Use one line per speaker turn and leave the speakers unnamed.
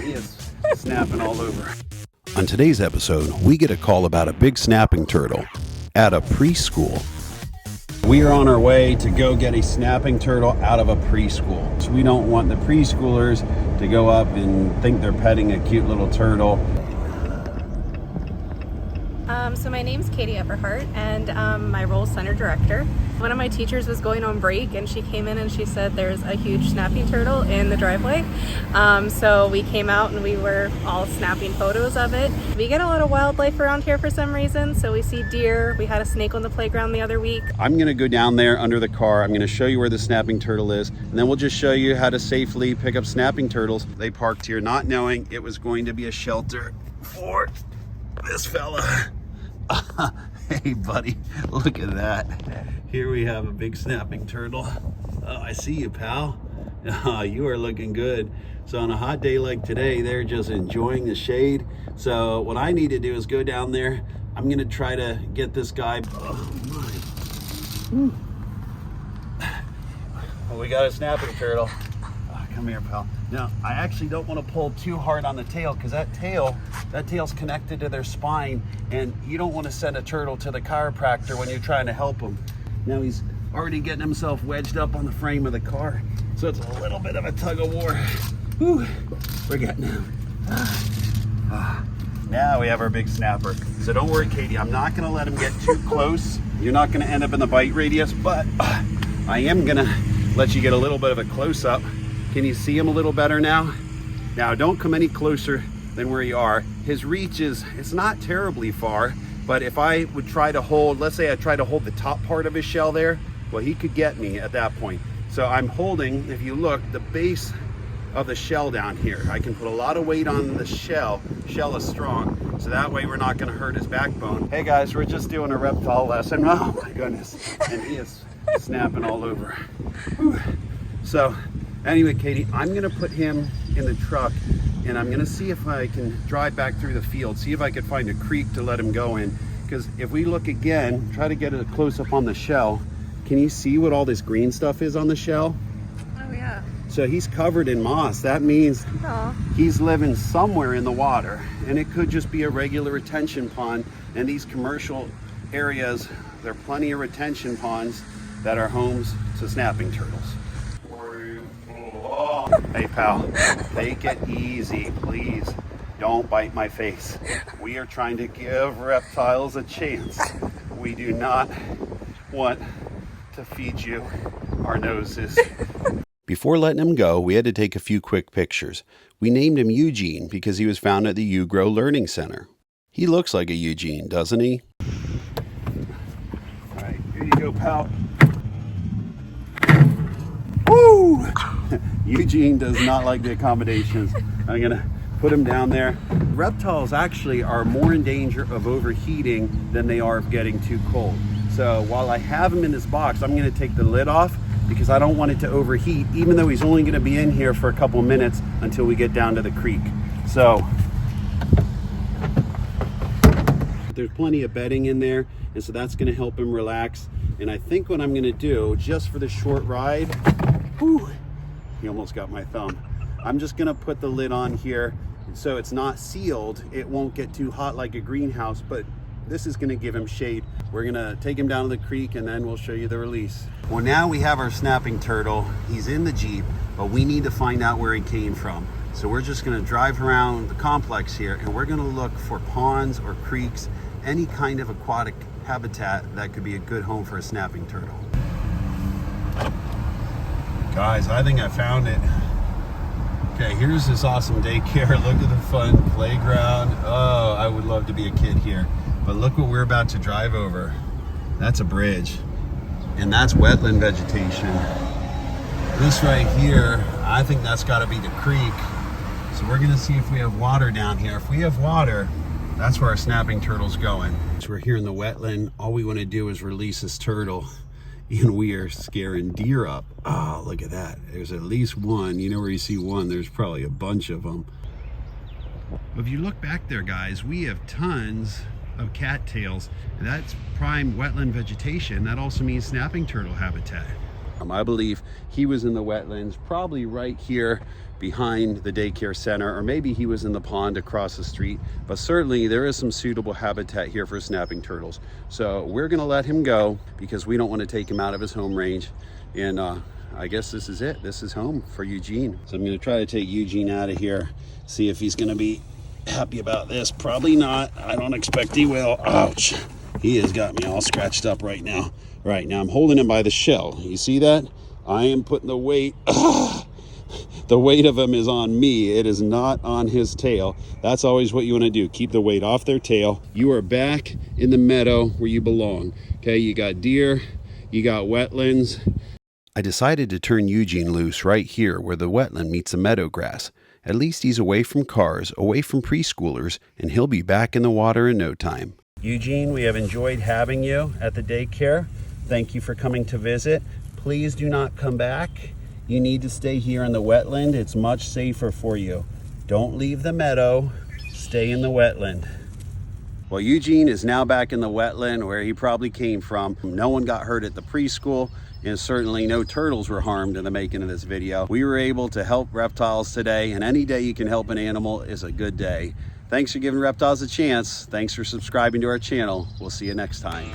He is snapping all over.
On today's episode, we get a call about a big snapping turtle at a preschool.
We are on our way to go get a snapping turtle out of a preschool. So we don't want the preschoolers to go up and think they're petting a cute little turtle.
So my name's Katie Everhart, and my role is center director. One of my teachers was going on break, and she came in and she said there's a huge snapping turtle in the driveway. So we came out and we were all snapping photos of it. We get a lot of wildlife around here for some reason. So we see deer. We had a snake on the playground the other week.
I'm gonna go down there under the car. I'm gonna show you where the snapping turtle is, and then we'll just show you how to safely pick up snapping turtles. They parked here not knowing it was going to be a shelter for this fella. Hey buddy, look at that. Here we have a big snapping turtle. Oh, I see you, pal. You are looking good. So on a hot day like today, they're just enjoying the shade. So what I need to do is go down there. I'm gonna try to get this guy. Oh my. Well, we got a snapping turtle. Come here, pal. Now, I actually don't want to pull too hard on the tail, because that tail's connected to their spine, and you don't want to send a turtle to the chiropractor when you're trying to help him. Now he's already getting himself wedged up on the frame of the car, so it's a little bit of a tug of war. Whew, we're getting him. Now we have our big snapper. So don't worry, Katie, I'm not gonna let him get too close. You're not gonna end up in the bite radius, but I am gonna let you get a little bit of a close-up. Can you see him a little better now? Now, don't come any closer than where you are. His reach it's not terribly far, but if I would try to hold, let's say I try to hold the top part of his shell there, well, he could get me at that point. So I'm holding, if you look, the base of the shell down here. I can put a lot of weight on the shell. Shell is strong, so that way we're not gonna hurt his backbone. Hey guys, we're just doing a reptile lesson. Oh my goodness, and he is snapping all over. Whew. So, anyway, Katie, I'm gonna put him in the truck, and I'm gonna see if I can drive back through the field, see if I could find a creek to let him go in. Because if we look again, try to get a close up on the shell, can you see what all this green stuff is on the shell?
Oh yeah.
So he's covered in moss. That means he's living somewhere in the water, and it could just be a regular retention pond. And these commercial areas, there are plenty of retention ponds that are homes to snapping turtles. Hey pal, take it easy, please. Don't bite my face. We are trying to give reptiles a chance. We do not want to feed you our noses.
Before letting him go, we had to take a few quick pictures. We named him Eugene because he was found at the You Grow Learning Center. He looks like a Eugene, doesn't he?
All right, here you go, pal. Woo! Eugene does not like the accommodations. I'm gonna put him down there. Reptiles actually are more in danger of overheating than they are of getting too cold. So while I have him in this box, I'm gonna take the lid off because I don't want it to overheat, even though he's only gonna be in here for a couple minutes until we get down to the creek. So there's plenty of bedding in there, and so that's gonna help him relax. And I think what I'm gonna do, just for the short ride, whew, he almost got my thumb. I'm just gonna put the lid on here so it's not sealed. It won't get too hot like a greenhouse, but this is gonna give him shade. We're gonna take him down to the creek, and then we'll show you the release. Well, now we have our snapping turtle. He's in the Jeep, but we need to find out where he came from. So we're just gonna drive around the complex here, and we're gonna look for ponds or creeks, any kind of aquatic habitat that could be a good home for a snapping turtle. Guys, I think I found it. Okay, here's this awesome daycare. Look at the fun playground. Oh, I would love to be a kid here. But look what we're about to drive over. That's a bridge, and that's wetland vegetation. This right here, I think that's gotta be the creek. So we're gonna see if we have water down here. If we have water, that's where our snapping turtle's going. So we're here in the wetland. All we wanna do is release this turtle, and we are scaring deer up. Oh, look at that. There's at least one. You know where you see one, there's probably a bunch of them. If you look back there, guys, we have tons of cattails. That's prime wetland vegetation. That also means snapping turtle habitat. I believe he was in the wetlands, probably right here behind the daycare center, or maybe he was in the pond across the street, but certainly there is some suitable habitat here for snapping turtles. So we're gonna let him go because we don't want to take him out of his home range. And I guess this is it. This is home for Eugene. So I'm gonna try to take Eugene out of here, see if he's gonna be happy about this. Probably not. I don't expect he will. Ouch. He has got me all scratched up right now. Right now I'm holding him by the shell. You see that? I am putting the weight. The weight of him is on me. It is not on his tail. That's always what you want to do. Keep the weight off their tail. You are back in the meadow where you belong. Okay, you got deer, you got wetlands.
I decided to turn Eugene loose right here where the wetland meets the meadow grass. At least he's away from cars, away from preschoolers, and he'll be back in the water in no time.
Eugene, we have enjoyed having you at the daycare. Thank you for coming to visit. Please do not come back. You need to stay here in the wetland. It's much safer for you. Don't leave the meadow. Stay in the wetland. Well, Eugene is now back in the wetland where he probably came from. No one got hurt at the preschool, and certainly no turtles were harmed in the making of this video. We were able to help reptiles today, and any day you can help an animal is a good day. Thanks for giving reptiles a chance. Thanks for subscribing to our channel. We'll see you next time.